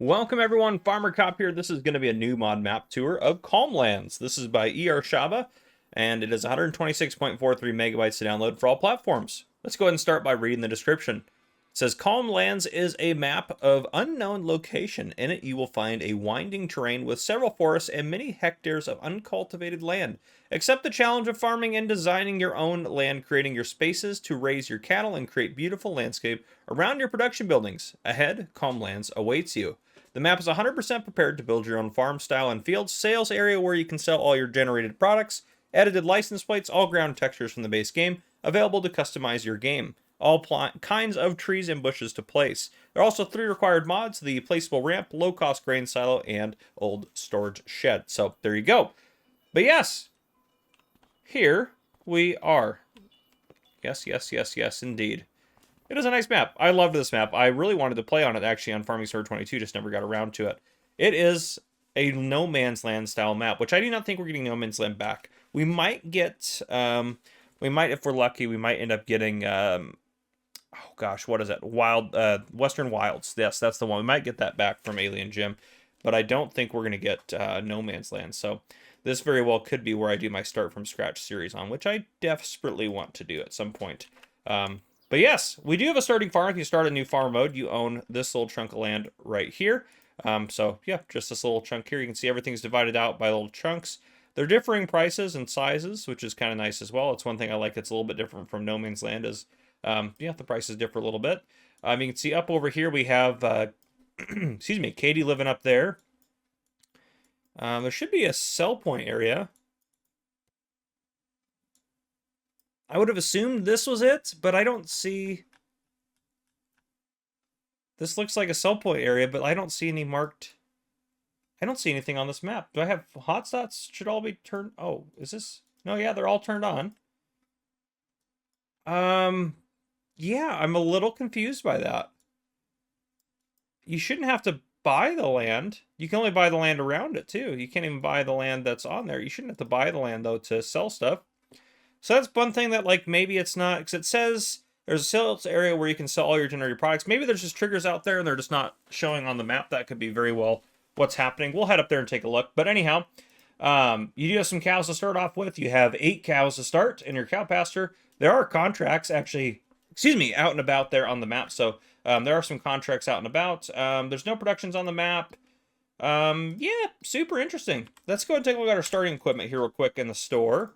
Welcome everyone, Farmer Cop here. This is going to be a new mod map tour of Calmlands. This is by ER Shaba, and it is 126.43 megabytes to download for all platforms. Let's go ahead and start by reading the description. It says, Calmlands is a map of unknown location. In it you will find a winding terrain with several forests and many hectares of uncultivated land. Accept the challenge of farming and designing your own land, creating your spaces to raise your cattle and create beautiful landscape around your production buildings. Ahead, Calmlands awaits you. The map is 100% prepared to build your own farm style and field sales area where you can sell all your generated products, edited license plates, all ground textures from the base game, available to customize your game. All kinds of trees and bushes to place. There are also 3 required mods: the placeable ramp, low-cost grain silo, and old storage shed. So there you go. But yes, here we are. Yes, indeed. It is a nice map. I love this map. I really wanted to play on it actually on Farming Sword 22, just never got around to it. It is a No Man's Land style map, which I do not think we're getting No Man's Land back. We might get, if we're lucky, we might end up getting, oh gosh, what is it? Western Wilds. Yes, that's the one. We might get that back from Alien Gym, but I don't think we're going to get No Man's Land. So this very well could be where I do my start from scratch series on, which I desperately want to do at some point. But yes, we do have a starting farm. If you start a new farm mode, you own this little chunk of land right here. So yeah, just this little chunk here. You can see everything's divided out by little chunks. They're differing prices and sizes, which is kind of nice as well. It's one thing I like that's a little bit different from No Man's Land is, yeah, the prices differ a little bit. You can see up over here we have, excuse me, Katie living up there. There should be a sell point area. I would have assumed this was it, but I don't see... This looks like a sell point area, but I don't see any marked... I don't see anything on this map. Do I have hotspots? Should all be turned... Oh, is this... No, yeah, they're all turned on. Yeah, I'm a little confused by that. You shouldn't have to buy the land. You can only buy the land around it, too. You can't even buy the land that's on there. You shouldn't have to buy the land, though, to sell stuff. So that's one thing that, like, maybe it's not, because it says there's a sales area where you can sell all your generated products. Maybe there's just triggers out there and they're just not showing on the map. That could be very well what's happening. We'll head up there and take a look. But anyhow, you do have some cows to start off with. You have 8 cows to start in your cow pasture. There are contracts actually, excuse me, out and about there on the map. So there are some contracts out and about. There's no productions on the map. Yeah, super interesting. Let's go and take a look at our starting equipment here real quick in the store.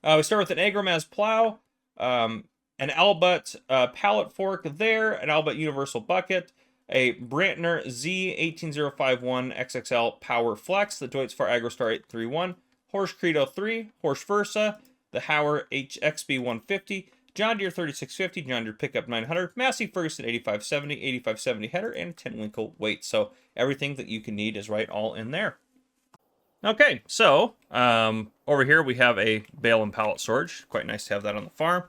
We start with an Agromaz plow, an Albut pallet fork there, an Albut universal bucket, a Brantner Z18051 XXL Power Flex, the Deutz-Fahr AgroStar 831, Horsch Credo 3, Horsch Versa, the Hauer HXB 150, John Deere 3650, John Deere Pickup 900, Massey Ferguson 8570 header, and 10 Winkle weight. So everything that you can need is right all in there. Okay, so over here we have a bale and pallet storage. Quite nice to have that on the farm.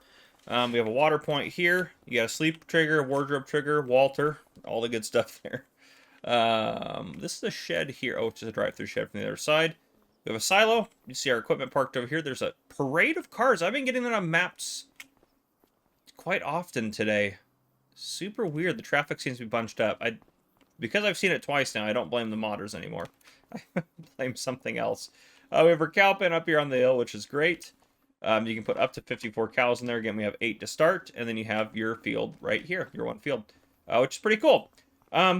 We have a water point here. You got a sleep trigger, wardrobe trigger, Walter, all the good stuff there. This is a shed here. Oh, it's just a drive-through shed from the other side. We have a silo. You see our equipment parked over here. There's a parade of cars. I've been getting that on maps quite often today. Super weird. The traffic seems to be bunched up. Because I've seen it twice now, I don't blame the modders anymore. I blame something else. We have our cow pen up here on the hill, which is great. You can put up to 54 cows in there. Again, we have 8 to start, and then you have your field right here, your one field, which is pretty cool.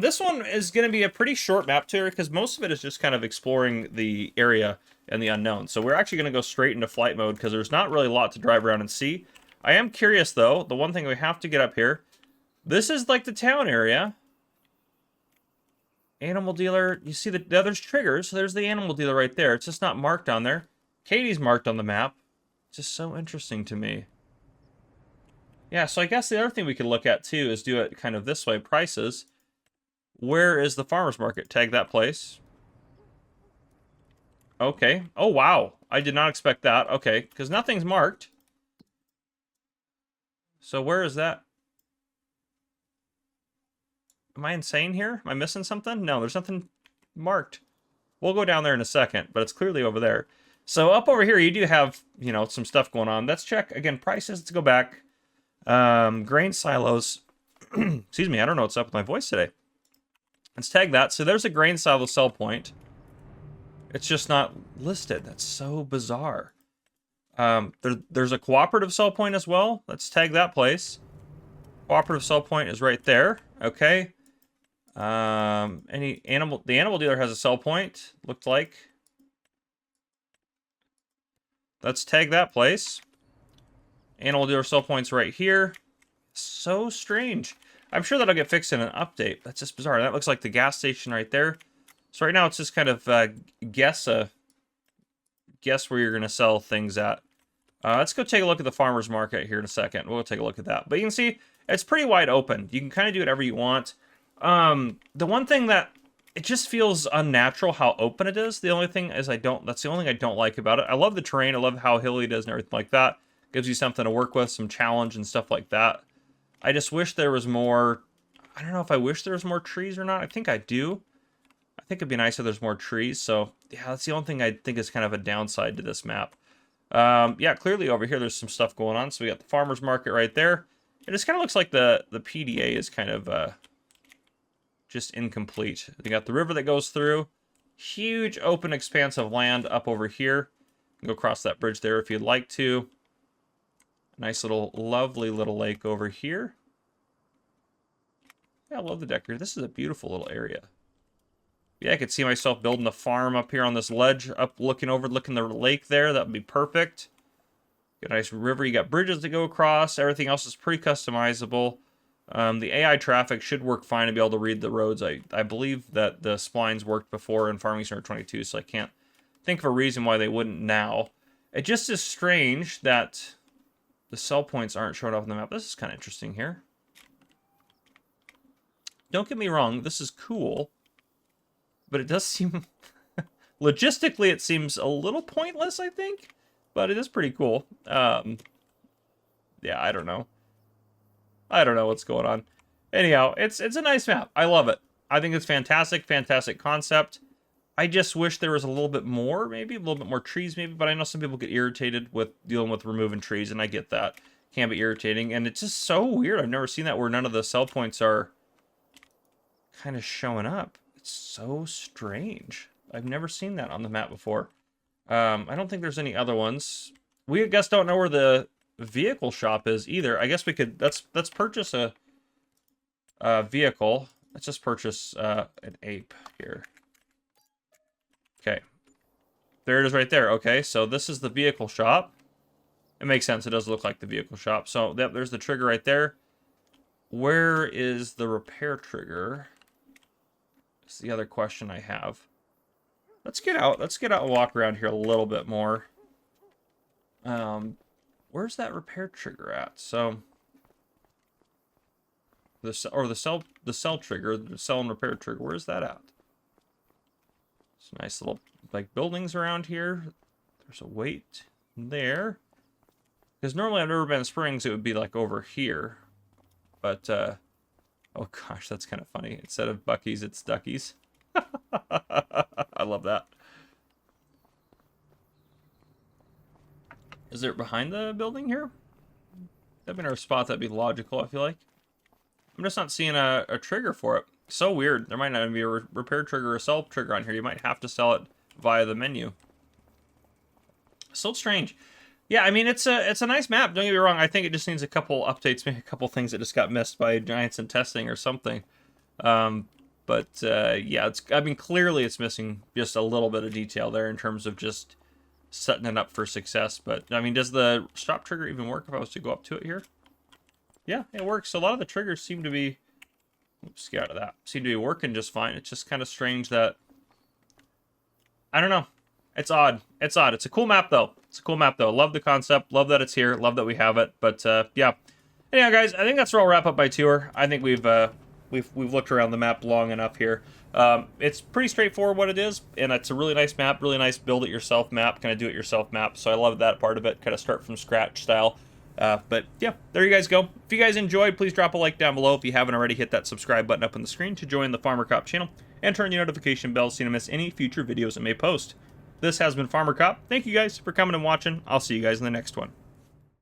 This one is going to be a pretty short map tour because most of it is just kind of exploring the area and the unknown. So we're actually going to go straight into flight mode because there's not really a lot to drive around and see. I am curious, though. The one thing we have to get up here, this is like the town area. Animal dealer, you see there's triggers, so there's the animal dealer right there. It's just not marked on there. Katie's marked on the map. It's just so interesting to me. Yeah, so I guess the other thing we could look at too is do it kind of this way. Prices. Where is the farmer's market? Tag that place. Okay. Oh, wow. I did not expect that. Okay, because nothing's marked. So where is that? Am I insane here? Am I missing something? No, there's nothing marked. We'll go down there in a second, but it's clearly over there. So up over here, you do have, you know, some stuff going on. Let's check, again, prices. Let's go back. Grain silos. Excuse me, I don't know what's up with my voice today. Let's tag that. So there's a grain silo sell point. It's just not listed. That's so bizarre. There's a cooperative sell point as well. Let's tag that place. Cooperative sell point is right there. Okay. The animal dealer has a sell point, looked like. Let's tag that place. Animal dealer sell point's right here. So strange. I'm sure that'll get fixed in an update. That's just bizarre. That looks like the gas station right there. So right now it's just kind of guess where you're going to sell things at. Let's go take a look at the farmer's market here in a second. We'll take a look at that. But you can see it's pretty wide open. You can kind of do whatever you want. The one thing that it just feels unnatural how open it is. The only thing is that's the only thing I don't like about it. I love the terrain. I love how hilly it is and everything like that. Gives you something to work with, some challenge and stuff like that. I just wish there was more. I don't know if I wish there was more trees or not. I think I do. I think it'd be nice if there's more trees. So yeah, that's the only thing I think is kind of a downside to this map. Yeah, clearly over here there's some stuff going on. So we got the farmer's market right there. It just kind of looks like the PDA is kind of just incomplete. You got the river that goes through. Huge open expanse of land up over here. You can go across that bridge there if you'd like to. Nice little, lovely little lake over here. Yeah, I love the deck here. This is a beautiful little area. Yeah, I could see myself building a farm up here on this ledge, looking the lake there. That would be perfect. Got a nice river. You got bridges to go across. Everything else is pretty customizable. The AI traffic should work fine to be able to read the roads. I believe that the splines worked before in Farming Simulator 22, so I can't think of a reason why they wouldn't now. It just is strange that the sell points aren't showing up on the map. This is kind of interesting here. Don't get me wrong, this is cool. But it does seem... logistically, it seems a little pointless, I think. But it is pretty cool. Yeah, I don't know. I don't know what's going on. Anyhow, it's a nice map. I love it. I think it's fantastic. Fantastic concept. I just wish there was a little bit more, maybe. A little bit more trees, maybe. But I know some people get irritated with dealing with removing trees, and I get that. Can be irritating. And it's just so weird. I've never seen that where none of the sell points are kind of showing up. It's so strange. I've never seen that on the map before. I don't think there's any other ones. We, I guess, don't know where the vehicle shop is either. I guess we could... Let's purchase a vehicle. Let's just purchase an ape here. Okay. There it is right there. Okay, so this is the vehicle shop. It makes sense. It does look like the vehicle shop. So there's the trigger right there. Where is the repair trigger? That's the other question I have. Let's get out. Let's get out and walk around here a little bit more. Where's that repair trigger at? So the sell trigger, the sell and repair trigger. Where's that at? Some nice little like buildings around here. There's a weight there. Because normally I've never been in Springs, it would be like over here. But oh gosh, that's kind of funny. Instead of Buc-ee's, it's Duckies. I love that. Is it behind the building here? That'd be our spot. That'd be logical, I feel like. I'm just not seeing a trigger for it. So weird. There might not even be a repair trigger or a sell trigger on here. You might have to sell it via the menu. So strange. Yeah, I mean, it's a nice map. Don't get me wrong. I think it just needs a couple updates, maybe a couple things that just got missed by Giants in testing or something. But yeah, I mean, clearly it's missing just a little bit of detail there in terms of just setting it up for success. But I mean, does the stop trigger even work if I was to go up to it here? Yeah, it works. So a lot of the triggers seem to be, oops, get out of that, seem to be working just fine. It's just kind of strange that, I don't know. It's odd. It's odd. It's a cool map, though. It's a cool map, though. Love the concept. Love that it's here. Love that we have it. But, yeah. Anyhow, guys, I think that's where I'll wrap up my tour. I think we've looked around the map long enough here. It's pretty straightforward what it is, and it's a really nice map, really nice build-it-yourself map, kind of do-it-yourself map. So I love that part of it, kind of start from scratch style. But, yeah, there you guys go. If you guys enjoyed, please drop a like down below. If you haven't already, hit that subscribe button up on the screen to join the Farmer Cop channel, and turn your notification bell so you don't miss any future videos I may post. This has been Farmer Cop. Thank you guys for coming and watching. I'll see you guys in the next one.